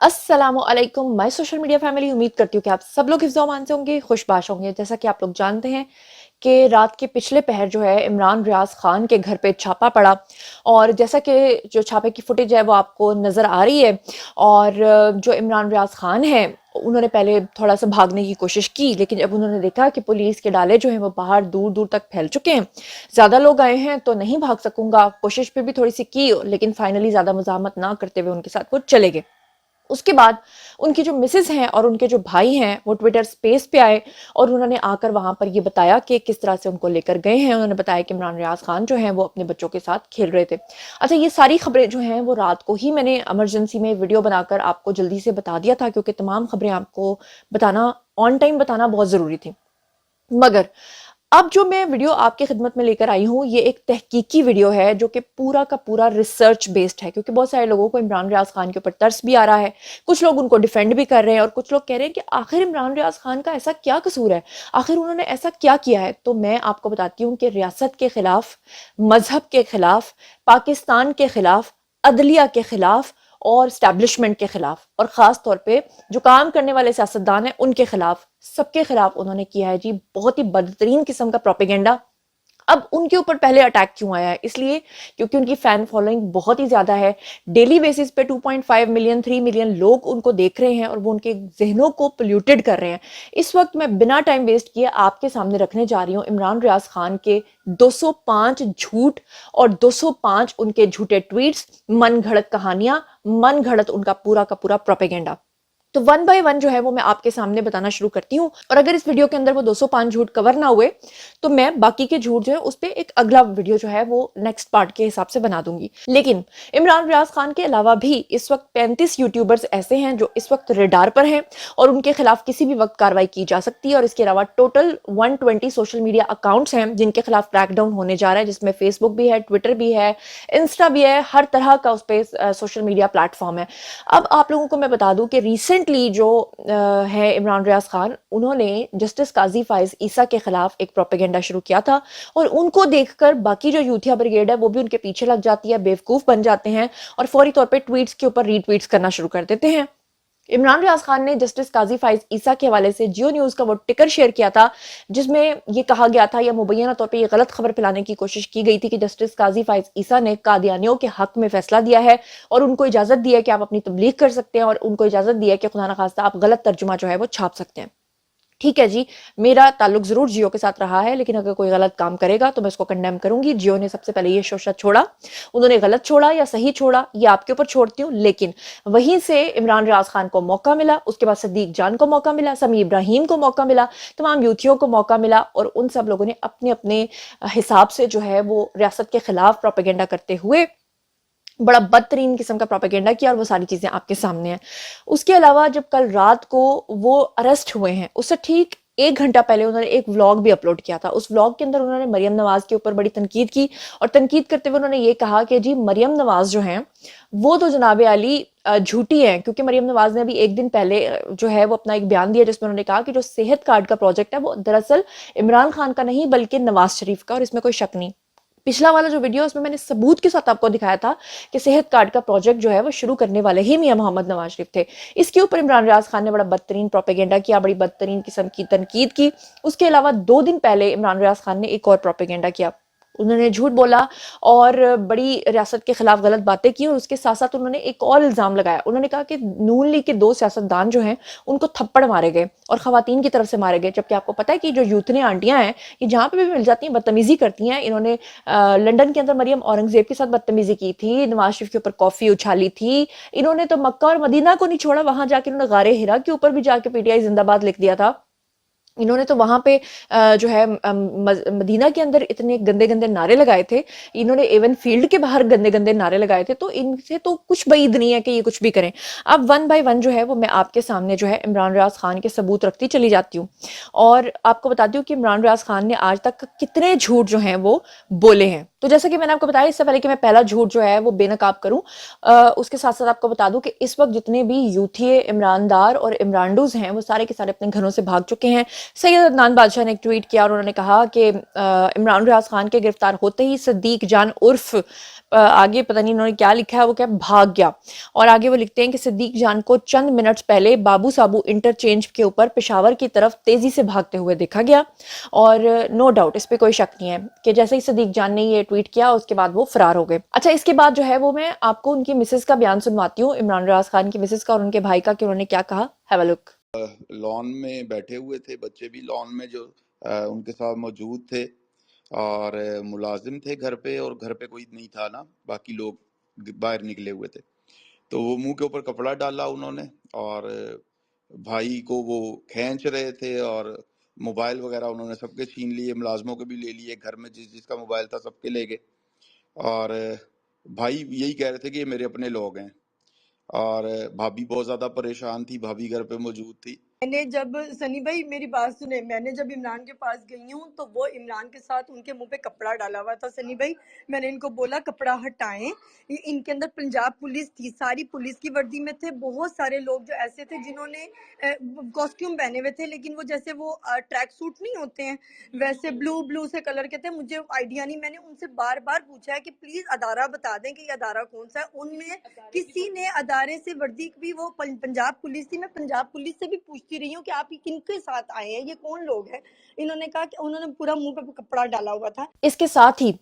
अस्सलाम वालेकुम my social media family. उम्मीद करती हूँ कि आप सब लोग हिफ्ज़ अमान से होंगे, खुशबाश होंगे। जैसा कि आप लोग जानते हैं कि रात के पिछले पहर जो है इमरान रियाज खान के घर पे छापा पड़ा, और जैसा कि जो छापे की फुटेज है वो आपको नज़र आ रही है। और जो इमरान रियाज खान है उन्होंने पहले थोड़ा सा भागने की कोशिश की, लेकिन जब उन्होंने देखा कि पुलिस के डाले जो हैं वो बाहर दूर दूर तक फैल चुके हैं, ज़्यादा लोग आए हैं तो नहीं भाग सकूंगा, कोशिश पे भी थोड़ी सी की, लेकिन फाइनली ज़्यादा मुज़ाहमत ना करते हुए उनके साथ वो चले गए। उसके बाद उनकी जो मिसेस हैं और उनके जो भाई हैं वो ट्विटर स्पेस पे आए, और उन्होंने आकर वहां पर ये बताया कि किस तरह से उनको लेकर गए हैं। उन्होंने बताया कि इमरान रियाज खान जो हैं वो अपने बच्चों के साथ खेल रहे थे। अच्छा, ये सारी खबरें जो हैं वो रात को ही मैंने इमरजेंसी में वीडियो बनाकर आपको जल्दी से बता दिया था, क्योंकि तमाम खबरें आपको बताना, ऑन टाइम बताना बहुत ज़रूरी थी। मगर अब जो मैं वीडियो आपकी खिदमत में लेकर आई हूँ, ये एक तहकीकी वीडियो है जो कि पूरा का पूरा रिसर्च बेस्ड है, क्योंकि बहुत सारे लोगों को इमरान रियाज खान के ऊपर तरस भी आ रहा है। कुछ लोग उनको डिफेंड भी कर रहे हैं और कुछ लोग कह रहे हैं कि आखिर इमरान रियाज खान का ऐसा क्या कसूर है, आखिर उन्होंने ऐसा क्या किया है। तो मैं आपको बताती हूँ कि रियासत के खिलाफ, मजहब के खिलाफ, पाकिस्तान के खिलाफ, अदलिया के खिलाफ और स्टैब्लिशमेंट के खिलाफ, और ख़ास तौर पे जो काम करने वाले सियासतदान हैं उनके खिलाफ, सबके खिलाफ उन्होंने किया है जी बहुत ही बदतरीन किस्म का प्रोपेगेंडा। अब उनके ऊपर पहले अटैक क्यों आया है? इसलिए क्योंकि उनकी फैन फॉलोइंग बहुत ही ज्यादा है। डेली बेसिस पे 2.5 मिलियन 3 मिलियन लोग उनको देख रहे हैं और वो उनके जहनों को पोल्यूटेड कर रहे हैं। इस वक्त मैं बिना टाइम वेस्ट किए आपके सामने रखने जा रही हूँ इमरान रियाज खान के 205 झूठ और 205 उनके झूठे ट्वीट्स, मन घड़त कहानियां, मन घड़त उनका पूरा का पूरा प्रोपेगेंडा। तो वन बाय वन जो है वो मैं आपके सामने बताना शुरू करती हूँ, और अगर इस वीडियो के अंदर वो 205 झूठ कवर ना हुए तो मैं बाकी के झूठ जो है उस पर एक अगला वीडियो जो है वो नेक्स्ट पार्ट के हिसाब से बना दूंगी। लेकिन इमरान रियाज खान के अलावा भी इस वक्त 35 यूट्यूबर्स ऐसे हैं जो इस वक्त रेडार पर हैं और उनके खिलाफ किसी भी वक्त कार्रवाई की जा सकती है। और इसके अलावा टोटल 120 सोशल मीडिया अकाउंट्स हैं जिनके खिलाफ क्रैकडाउन होने जा रहा है, जिसमें फेसबुक भी है, ट्विटर भी है, इंस्टा भी है, हर तरह का उस पर सोशल मीडिया प्लेटफॉर्म है। अब आप लोगों को मैं बता दूं कि रिसेंटली जो है इमरान रियाज खान, उन्होंने जस्टिस काजी फाइज ईसा के खिलाफ एक प्रोपेगेंडा शुरू किया था, और उनको देखकर बाकी जो यूथिया ब्रिगेड है वो भी उनके पीछे लग जाती है, बेवकूफ बन जाते हैं और फौरी तौर पे ट्वीट्स के ऊपर रीट्वीट्स करना शुरू कर देते हैं। इमरान रियाज खान ने जस्टिस काजी फाइज ईसा के हवाले से जियो न्यूज का वो टिकर शेयर किया था, जिसमें ये कहा गया था या मुबैना तौर पे ये गलत खबर फैलाने की कोशिश की गई थी कि जस्टिस काजी फाइज ईसा ने कादियानियों के हक में फैसला दिया है और उनको इजाजत दी है कि आप अपनी तबलीग कर सकते हैं, और उनको इजाजत दी है कि खुदा न खास्ता आप गलत तर्जुमा जो है वो छाप सकते हैं। ठीक है जी, मेरा ताल्लुक जरूर जियो के साथ रहा है, लेकिन अगर कोई गलत काम करेगा तो मैं उसको कंडेम करूंगी। जियो ने सबसे पहले ये शोशा छोड़ा, उन्होंने गलत छोड़ा या सही छोड़ा ये आपके ऊपर छोड़ती हूँ, लेकिन वहीं से इमरान रियाज खान को मौका मिला, उसके बाद सदीक जान को मौका मिला, समी इब्राहिम को मौका मिला, तमाम यूथियों को मौका मिला, और उन सब लोगों ने अपने अपने हिसाब से जो है वो रियासत के खिलाफ प्रोपेगेंडा करते हुए बड़ा बदतरीन किस्म का प्रोपेगेंडा किया, और वो सारी चीजें आपके सामने हैं। उसके अलावा जब कल रात को वो अरेस्ट हुए हैं, उससे ठीक 1 घंटा पहले उन्होंने एक व्लॉग भी अपलोड किया था। उस व्लॉग के अंदर उन्होंने मरियम नवाज के ऊपर बड़ी तनकीद की, और तनकीद करते हुए उन्होंने ये कहा कि जी मरियम नवाज जो हैं वो तो जनाब आली झूठी हैं, क्योंकि मरियम नवाज ने अभी एक दिन पहले जो है वो अपना एक बयान दिया जिसमें उन्होंने कहा कि जो सेहत कार्ड का प्रोजेक्ट है वो दरअसल इमरान खान का नहीं बल्कि नवाज शरीफ का, और इसमें कोई शक नहीं। पिछला वाला जो वीडियो उसमें मैंने सबूत के साथ आपको दिखाया था कि सेहत कार्ड का प्रोजेक्ट जो है वो शुरू करने वाले ही मियां मोहम्मद नवाज शरीफ थे। इसके ऊपर इमरान रियाज खान ने बड़ा बदतरीन प्रोपेगेंडा किया, बड़ी बदतरीन किस्म की तनकीद की। उसके अलावा 2 दिन पहले इमरान रियाज खान ने एक और प्रोपेगेंडा किया, उन्होंने झूठ बोला और बड़ी रियासत के खिलाफ गलत बातें की, और उसके साथ साथ उन्होंने एक और इल्जाम लगाया। उन्होंने कहा कि नून लीग के 2 सियासतदान जो हैं उनको थप्पड़ मारे गए और खवातीन की तरफ से मारे गए, जबकि आपको पता है कि जो यूथने आंटियां हैं ये जहां पे भी मिल जाती हैं बदतमीजी करती हैं। इन्होंने लंदन के अंदर मरियम औरंगजेब के साथ बदतमीजी की थी, नवाज शरीफ के ऊपर कॉफी उछाली थी, इन्होंने तो मक्का और मदीना को नहीं छोड़ा, वहां जाके इन्होंने गारे हिरा के ऊपर भी जाके पीटीआई जिंदाबाद लिख दिया था। इन्होंने तो वहां पे जो है मदीना के अंदर इतने गंदे गंदे नारे लगाए थे, इन्होंने एवन फील्ड के बाहर गंदे गंदे नारे लगाए थे, तो इनसे तो कुछ बईद नहीं है कि ये कुछ भी करें। अब वन बाय वन जो है वो मैं आपके सामने जो है इमरान रियाज खान के सबूत रखती चली जाती हूँ, और आपको बताती हूँ कि इमरान रियाज खान ने आज तक कितने झूठ जो हैं वो बोले हैं। तो जैसा कि मैंने आपको बताया, इससे पहले कि मैं पहला झूठ जो है वो बेनकाब करूं, उसके साथ साथ आपको बता दूं कि इस वक्त जितने भी यूथिये इमरानदार और इमरानडूज हैं वो सारे के सारे अपने घरों से भाग चुके हैं। सैयद अदनान बादशाह ने एक ट्वीट किया और उन्होंने कहा कि इमरान रियाज खान के गिरफ्तार होते ही सदीक जान उर्फ आगे पता नहीं इन्होंने क्या लिखा है, वो क्या भाग गया। और आगे वो लिखते हैं कि सदीक जान को चंद मिनट्स पहले बाबू साबू इंटरचेंज के ऊपर पेशावर की तरफ तेजी से भागते हुए देखा गया। और नो डाउट, इस पे कोई शक नहीं है कि जैसे ही सदीक जान ने ये ट्वीट किया उसके बाद वो फरार हो गए। अच्छा, इसके बाद जो है वो मैं आपको उनकी मिसेस का बयान सुनवाती हूँ, इमरान रियाज खान की मिसेस का और उनके भाई का, कि उन्होंने क्या कहा। Have a look. लॉन में बैठे हुए थे, बच्चे भी लॉन में जो उनके साथ मौजूद थे, और मुलाजिम थे घर पे, और घर पे कोई नहीं था ना, बाकी लोग बाहर निकले हुए थे। तो वो मुंह के ऊपर कपड़ा डाला उन्होंने, और भाई को वो खींच रहे थे, और मोबाइल वगैरह उन्होंने सबके छीन लिए, मुलाजमों के भी ले लिए, घर में जिस जिसका मोबाइल था सबके ले गए। और भाई यही कह रहे थे कि ये मेरे अपने लोग हैं, और भाभी बहुत ज्यादा परेशान थी, भाभी घर पे मौजूद थी। मैंने जब सनी भाई मेरी बात सुने, मैंने जब इमरान के पास गई हूँ तो वो इमरान के साथ उनके मुंह पे कपड़ा डाला हुआ था। सनी भाई, मैंने इनको बोला कपड़ा हटाएं। इनके अंदर पंजाब पुलिस थी, सारी पुलिस की वर्दी में थे। बहुत सारे लोग जो ऐसे थे जिन्होंने कॉस्ट्यूम पहने हुए थे, लेकिन वो जैसे वो ट्रैक सूट नहीं होते हैं वैसे ब्लू से कलर के थे। मुझे आइडिया नहीं, मैंने उनसे बार बार पूछा है कि प्लीज अदारा बता दें कि ये अदारा कौन सा है। उनमें किसी ने अदारे से वर्दी भी, वो पंजाब पुलिस थी। मैं पंजाब पुलिस से भी पूछती रही हूँ कि आप किनके साथ आए हैं, ये कौन लोग हैं। इन्होंने कहा कि उन्होंने पूरा मुंह पे कपड़ा डाला हुआ था। इसके साथ ही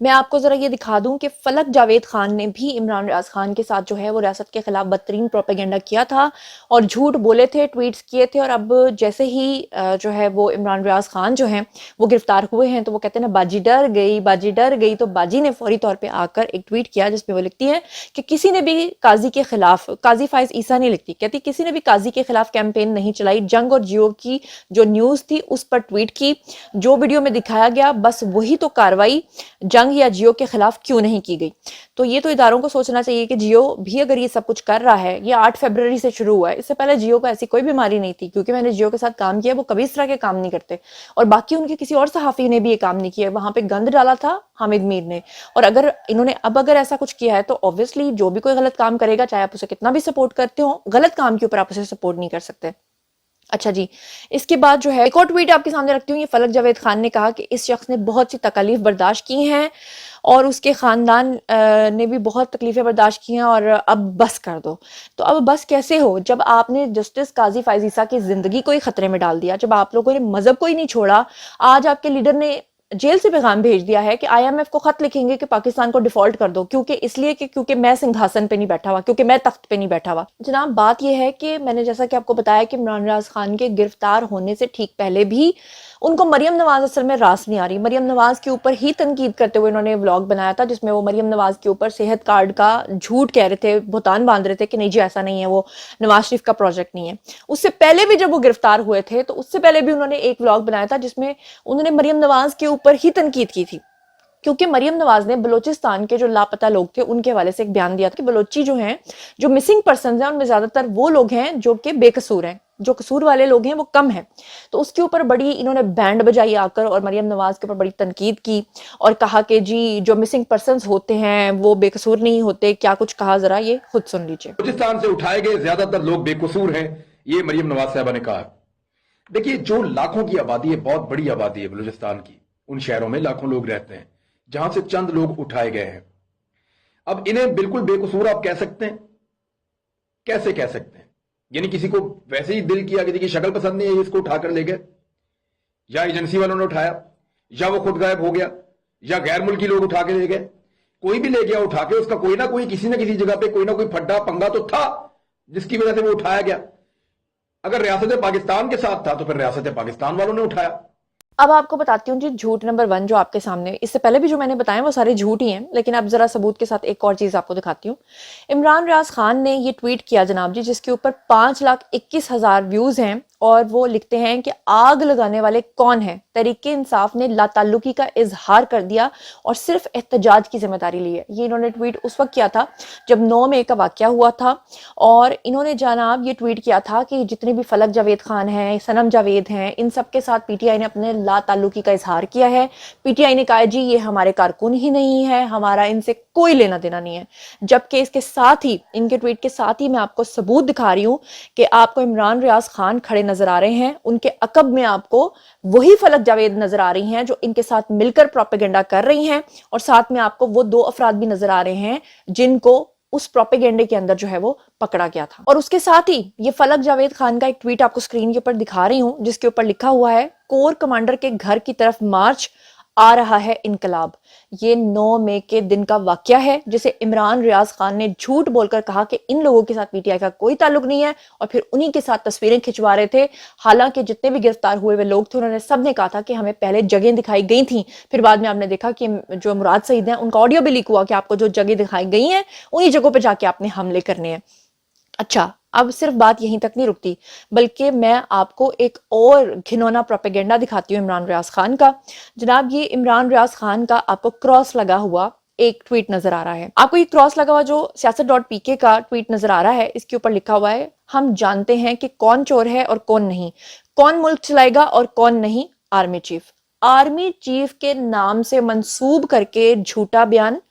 मैं आपको जरा ये दिखा दूं कि फलक जावेद खान ने भी इमरान रियाज खान के साथ जो है वो रियासत के खिलाफ बदतरीन प्रोपेगेंडा किया था और झूठ बोले थे, ट्वीट्स किए थे। और अब जैसे ही जो है वो इमरान रियाज खान जो हैं वो गिरफ्तार हुए हैं तो वो कहते हैं ना, बाजी डर गई, बाजी डर गई। तो बाजी ने फौरी तौर पर आकर एक ट्वीट किया जिसमें वो लिखती है कि किसी ने भी काजी के खिलाफ, काजी फाइज ईसा नहीं लिखती, कहती किसी ने भी काजी के खिलाफ कैंपेन नहीं चलाई। जंग और जियो की जो न्यूज थी उस पर ट्वीट की, जो वीडियो में दिखाया गया बस वही तो कार्रवाई जंग या जियो के खिलाफ क्यों नहीं की गई। तो ये तो इदारों को सोचना चाहिए कि जियो भी अगर ये सब कुछ कर रहा है, ये 8 फरवरी से शुरू हुआ है, इससे पहले जियो को ऐसी कोई बीमारी नहीं थी, क्योंकि मैंने जियो के साथ काम किया, वो कभी इस तरह के काम नहीं करते। और बाकी उनके किसी और सहाफी ने भी ये काम नहीं किया। वहां पे गंद डाला था हामिद मीर ने। और अगर इन्होंने अब अगर ऐसा कुछ किया है तो ऑब्वियसली जो भी कोई गलत काम करेगा, चाहे आप उसे कितना भी सपोर्ट करते हो, गलत काम के ऊपर आप उसे सपोर्ट नहीं कर सकते। अच्छा जी, इसके बाद जो है एक और ट्वीट आपके सामने रखती हूँ। ये फलक जावेद खान ने कहा कि इस शख्स ने बहुत सी तकलीफ बर्दाश्त की हैं और उसके खानदान ने भी बहुत तकलीफें बर्दाश्त की हैं, और अब बस कर दो। तो अब बस कैसे हो जब आपने जस्टिस काजी फाइज ईसा की जिंदगी को ही खतरे में डाल दिया, जब आप लोगों ने मजहब को ही नहीं छोड़ा। आज आपके लीडर ने जेल से पैगाम भेज दिया है कि आईएमएफ को खत लिखेंगे कि पाकिस्तान को डिफॉल्ट कर दो, क्योंकि मैं सिंहासन पे नहीं बैठा हुआ, क्योंकि मैं तख्त पे नहीं बैठा हुआ। जनाब, बात यह है कि मैंने जैसा कि आपको बताया कि इमरान रियाज खान के गिरफ्तार होने से ठीक पहले भी उनको मरियम नवाज असल में रास नहीं आ रही। मरियम नवाज के ऊपर ही तनकीद करते हुए इन्होंने व्लॉग बनाया था जिसमें वो मरियम नवाज के ऊपर सेहत कार्ड का झूठ कह रहे थे, भुतान बांध रहे थे कि नहीं जी ऐसा नहीं है, वो नवाज शरीफ का प्रोजेक्ट नहीं है। उससे पहले भी जब वो गिरफ्तार हुए थे तो उससे पहले भी उन्होंने एक व्लॉग बनाया था जिसमें उन्होंने मरियम नवाज के ऊपर ही तनकीद की थी, क्योंकि मरियम नवाज ने बलोचिस्तान के जो लापता लोग थे उनके हवाले से एक बयान दिया था कि बलोची जो हैं, जो मिसिंग पर्सन हैं, उनमें ज्यादातर वो लोग हैं जो कि बेकसूर हैं, जो कसूर वाले लोग हैं वो कम हैं। तो उसके ऊपर बड़ी इन्होंने बैंड बजाई आकर और मरियम नवाज के ऊपर बड़ी तनकीद की और कहा कि जी जो मिसिंग पर्सन होते हैं वो बेकसूर नहीं होते। क्या कुछ कहा, जरा ये खुद सुन लीजिए। बलूचिस्तान से उठाए गए ज्यादातर लोग बेकसूर हैं, ये मरियम नवाज साहबा ने कहा। देखिए, जो लाखों की आबादी है, बहुत बड़ी आबादी है बलूचिस्तान की, उन शहरों में लाखों लोग रहते हैं जहां से चंद लोग उठाए गए हैं। अब इन्हें बिल्कुल बेकसूर आप कह सकते हैं? कैसे कह सकते हैं? यानी किसी को वैसे ही दिल किया कि शक्ल पसंद नहीं है, इसको उठाकर ले गए, या एजेंसी वालों ने उठाया, या वो खुद गायब हो गया, या गैर मुल्की लोग उठा के ले गए। कोई भी ले गया उठा के, उसका कोई ना कोई किसी ना किसी जगह पे कोई ना कोई फड्डा पंगा तो था जिसकी वजह से वो उठाया गया। अगर रियासत पाकिस्तान के साथ था तो फिर रियासत पाकिस्तान वालों ने उठाया। अब आपको बताती हूँ जी झूठ नंबर 1 जो आपके सामने, इससे पहले भी जो मैंने बताया वो सारे झूठ ही हैं, लेकिन अब जरा सबूत के साथ एक और चीज आपको दिखाती हूँ। इमरान रियाज खान ने ये ट्वीट किया जनाब जी, जिसके ऊपर 5,21,000 व्यूज हैं और वो लिखते हैं कि आग लगाने वाले कौन है। तहरीके इंसाफ ने लाताल्लुकी का इजहार कर दिया और सिर्फ एहतजाज की जिम्मेदारी ली है। ये इन्होंने ट्वीट उस वक्त किया था जब 9 मई का वाकया हुआ था, और इन्होंने जनाब ये ट्वीट किया था कि जितने भी फलक जावेद खान हैं, सनम जावेद हैं, इन सब के साथ पीटीआई ने अपने लाताल्लुकी का इजहार किया है। पीटीआई ने कहा जी ये हमारे कारकुन ही नहीं है, हमारा इनसे कोई लेना देना नहीं है। जबकि इसके साथ ही, इनके ट्वीट के साथ ही मैं आपको सबूत दिखा रही हूँ कि आपको इमरान रियाज खान खड़े नजर आ रहे हैं, उनके अकब में आपको वही फलक जावेद नजर आ रही हैं जो इनके साथ मिलकर प्रोपेगेंडा कर रही हैं, और साथ में आपको वो 2 अफराद भी नजर आ रहे हैं जिनको उस प्रोपेगेंडे के अंदर जो है वो पकड़ा गया था। और उसके साथ ही ये फलक जावेद खान का एक ट्वीट आपको स्क्रीन के ऊपर दिखा रही हूं, जिसके ऊपर लिखा हुआ है, कोर कमांडर के घर की तरफ मार्च, आ रहा है इनकलाब। ये 9 मई के दिन का वाकया है जिसे इमरान रियाज खान ने झूठ बोलकर कहा कि इन लोगों के साथ पीटीआई का कोई ताल्लुक नहीं है, और फिर उन्हीं के साथ तस्वीरें खिंचवा रहे थे। हालांकि जितने भी गिरफ्तार हुए हुए लोग थे उन्होंने सब ने कहा था कि हमें पहले जगह दिखाई गई थी, फिर बाद में आपने देखा कि जो मुराद सईद हैं उनका ऑडियो भी लीक हुआ कि आपको जो जगह दिखाई गई है उन्हीं जगहों पर जाके आपने हमले करने हैं। अच्छा, अब सिर्फ बात यहीं तक नहीं रुकती, बल्कि मैं आपको एक और घिनौना प्रोपेगेंडा दिखाती हूँ इमरान रियाज खान का। जनाब, ये इमरान रियाज खान का आपको क्रॉस लगा हुआ एक ट्वीट नजर आ रहा है। आपको ये क्रॉस लगा हुआ जो siyaset.pk का ट्वीट नजर आ रहा है, इसके ऊपर लिखा हुआ है, हम जानते हैं कि कौन चोर है और कौन नहीं, कौन मुल्क चलाएगा और कौन नहीं, आर्मी चीफ। आर्मी चीफ के नाम से मंसूब करके झूठा बयान,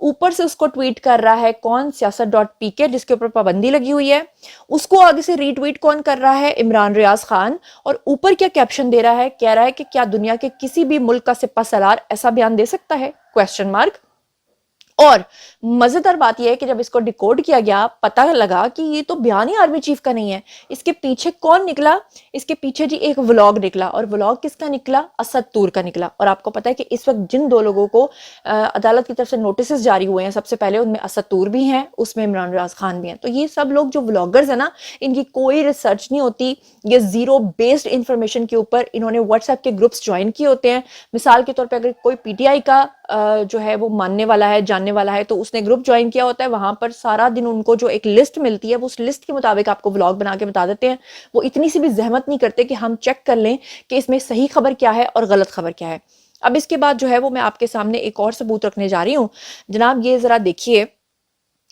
ऊपर से उसको ट्वीट कर रहा है कौन, siyaset.pk जिसके ऊपर पाबंदी लगी हुई है, उसको आगे से रीट्वीट कौन कर रहा है, इमरान रियाज खान। और ऊपर क्या कैप्शन दे रहा है, कह रहा है कि क्या दुनिया के किसी भी मुल्क का सिपा सलार ऐसा बयान दे सकता है, क्वेश्चन मार्क। और मजेदार बात यह है कि जब इसको डिकोड किया गया पता लगा कि ये तो बयान ही आर्मी चीफ का नहीं है। इसके पीछे कौन निकला, इसके पीछे जी एक व्लॉग निकला, और व्लॉग किसका निकला, असद तूर का निकला। और आपको पता है कि इस वक्त जिन 2 लोगों को अदालत की तरफ से नोटिस जारी हुए हैं, सबसे पहले उनमें असद तूर भी हैं, उसमें इमरान रियाज खान भी हैं। तो ये सब लोग जो व्लॉगर्स है ना, इनकी कोई रिसर्च नहीं होती, ये जीरो बेस्ड इंफॉर्मेशन के ऊपर इन्होंने व्हाट्सएप के ग्रुप्स ज्वाइन किए होते हैं। मिसाल के तौर पर अगर कोई पीटीआई का जो है वो मानने वाला है, जानने वाला है, तो उसने ग्रुप ज्वाइन किया होता है, वहां पर सारा दिन उनको जो एक लिस्ट मिलती है वो उस लिस्ट के मुताबिक आपको व्लॉग बना के बता देते हैं। वो इतनी सी भी जहमत नहीं करते कि हम चेक कर लें कि इसमें सही खबर क्या है और गलत खबर क्या है। अब इसके बाद जो है वो मैं आपके सामने एक और सबूत रखने जा रही हूँ। जनाब, ये जरा देखिए,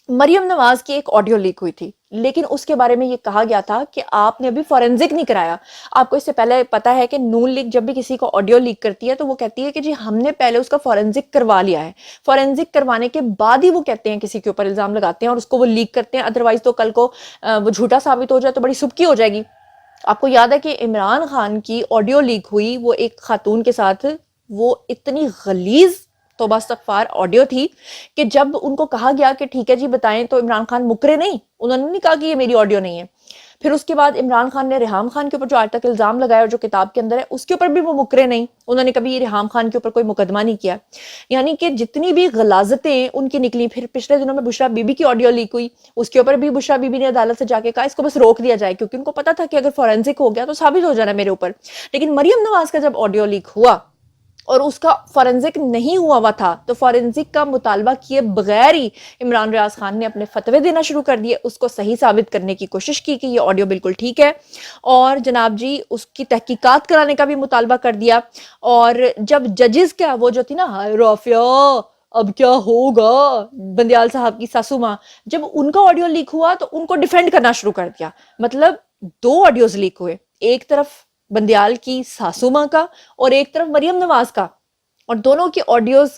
मरियम नवाज की एक ऑडियो लीक हुई थी, लेकिन उसके बारे में ये कहा गया था कि आपने अभी फॉरेंसिक नहीं कराया। आपको इससे पहले पता है कि नून लीग जब भी किसी को ऑडियो लीक करती है तो वो कहती है कि जी हमने पहले उसका फॉरेंसिक करवा लिया है, फॉरेंसिक करवाने के बाद ही वो कहते हैं किसी के ऊपर इल्जाम लगाते हैं और उसको वो लीक करते हैं, अदरवाइज तो कल को वो झूठा साबित हो जाए तो बड़ी सुबकी हो जाएगी। आपको याद है कि इमरान खान की ऑडियो लीक हुई, वो एक खातून के साथ, वो इतनी गलीज तौबा इस्तगफार ऑडियो थी कि जब उनको कहा गया कि ठीक है जी बताएं, तो इमरान खान मुकरे नहीं, उन्होंने नहीं कहा कि ये मेरी ऑडियो नहीं है। फिर उसके बाद इमरान खान ने रेहाम खान के ऊपर जो आज तक इल्जाम लगाया और जो किताब के अंदर है उसके ऊपर भी वो मुकरे नहीं, उन्होंने कभी रेहाम खान के ऊपर कोई मुकदमा नहीं किया। यानी कि जितनी भी गलाजतें उनकी निकली। फिर पिछले दिनों में बुशरा बीबी की ऑडियो लीक हुई, उसके ऊपर भी बुशरा बीबी ने अदालत से जाके कहा इसको बस रोक दिया जाए, क्योंकि उनको पता था कि अगर फॉरेंसिक हो गया तो साबित हो जाना मेरे ऊपर। लेकिन मरियम नवाज का जब ऑडियो लीक हुआ और उसका फॉरेंसिक नहीं हुआ था, तो फॉरेंसिक का मुतालबा किए बगैर ही इमरान रियाज खान ने अपने फतवे देना शुरू कर दिए, उसको सही साबित करने की कोशिश की कि ये ऑडियो बिल्कुल ठीक है, और जनाब जी उसकी तहकीकात कराने का भी मुतालबा कर दिया। और जब जजेस का वो जो थी ना, राफिया अब क्या होगा, बंदियाल साहब की सासू माँ, जब उनका ऑडियो लीक हुआ तो उनको डिफेंड करना शुरू कर दिया। मतलब 2 ऑडियोज लीक हुए, एक तरफ बंदियाल की सासू माँ का और एक तरफ मरियम नवाज का, और दोनों की ऑडियोज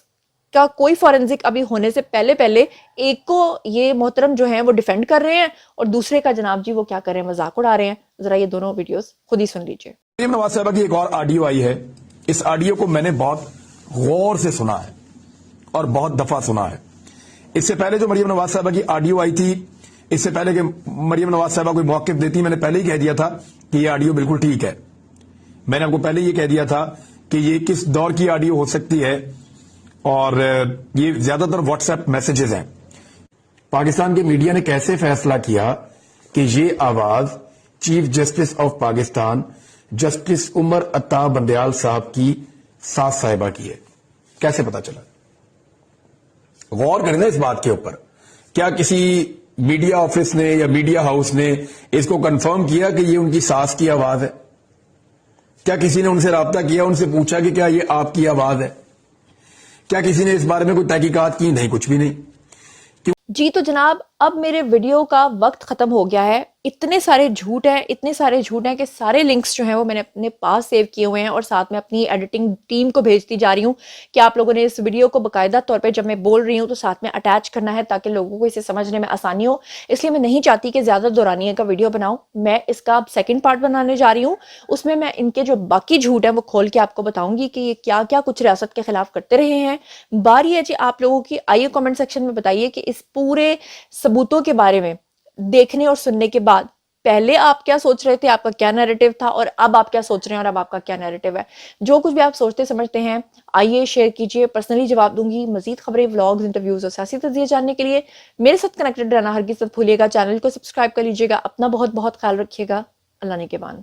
का कोई फॉरेंसिक अभी होने से पहले एक को ये मोहतरम जो हैं वो डिफेंड कर रहे हैं और दूसरे का जनाब जी वो क्या कर रहे हैं, मजाक उड़ा रहे हैं। जरा ये दोनों वीडियोस खुद ही सुन लीजिए। मरियम नवाज साहबा की एक और ऑडियो आई है। इस ऑडियो को मैंने बहुत गौर से सुना है और बहुत दफा सुना है। इससे पहले जो मरियम नवाज साहबा की ऑडियो आई थी, इससे पहले कि मरियम नवाज साहबा कोई मौक़िफ़ देती, मैंने पहले ही कह दिया था कि ये ऑडियो बिल्कुल ठीक है। मैंने आपको पहले ये कह दिया था कि ये किस दौर की ऑडियो हो सकती है, और ये ज्यादातर व्हाट्सएप मैसेजेस हैं। पाकिस्तान के मीडिया ने कैसे फैसला किया कि ये आवाज chief justice of Pakistan justice Umar Ata Bandial साहब की सास साहिबा की है, कैसे पता चला? गौर करें ना इस बात के ऊपर। क्या किसी मीडिया ऑफिस ने या मीडिया हाउस ने इसको कंफर्म किया कि ये उनकी सास की आवाज है? क्या किसी ने उनसे राब्ता किया, उनसे पूछा कि क्या ये आपकी आवाज है? क्या किसी ने इस बारे में कोई तहकीकात की? नहीं, कुछ भी नहीं। जी तो जनाब, اب میرے ویڈیو کا وقت ختم ہو گیا ہے، اتنے سارے جھوٹ ہیں کہ سارے لنکس جو ہیں وہ میں نے اپنے پاس سیو کیے ہوئے ہیں اور ساتھ میں اپنی ایڈیٹنگ ٹیم کو بھیجتی جا رہی ہوں کہ آپ لوگوں نے اس ویڈیو کو باقاعدہ طور پہ جب میں بول رہی ہوں تو ساتھ میں اٹیچ کرنا ہے تاکہ لوگوں کو اسے سمجھنے میں آسانی ہو. اس لیے میں نہیں چاہتی کہ زیادہ دورانیے کا ویڈیو بناؤں. میں اس کا اب سیکنڈ پارٹ بنانے جا رہی ہوں، اس میں ان کے جو باقی جھوٹ ہیں وہ کھول کے آپ کو بتاؤں گی کہ یہ کیا کیا کچھ ریاست کے خلاف کرتے رہے ہیں. باری ہے جی آپ لوگوں کی، آئیے کامنٹ سیکشن میں بتائیے کہ اس پورے ثبوتوں کے بارے میں دیکھنے اور سننے کے بعد پہلے آپ کیا سوچ رہے تھے، آپ کا کیا نیریٹو تھا، اور اب آپ کیا سوچ رہے ہیں اور اب آپ کا کیا نیریٹو ہے. جو کچھ بھی آپ سوچتے سمجھتے ہیں آئیے شیئر کیجئے، پرسنلی جواب دوں گی. مزید خبریں، ولاگز، انٹرویوز اور سیاسی تجزیے جاننے کے لیے میرے ساتھ کنیکٹڈ رہنا ہرگز مت بھولیے گا. چینل کو سبسکرائب کر لیجئے گا. اپنا بہت بہت خیال رکھیے گا. اللہ نگہبان.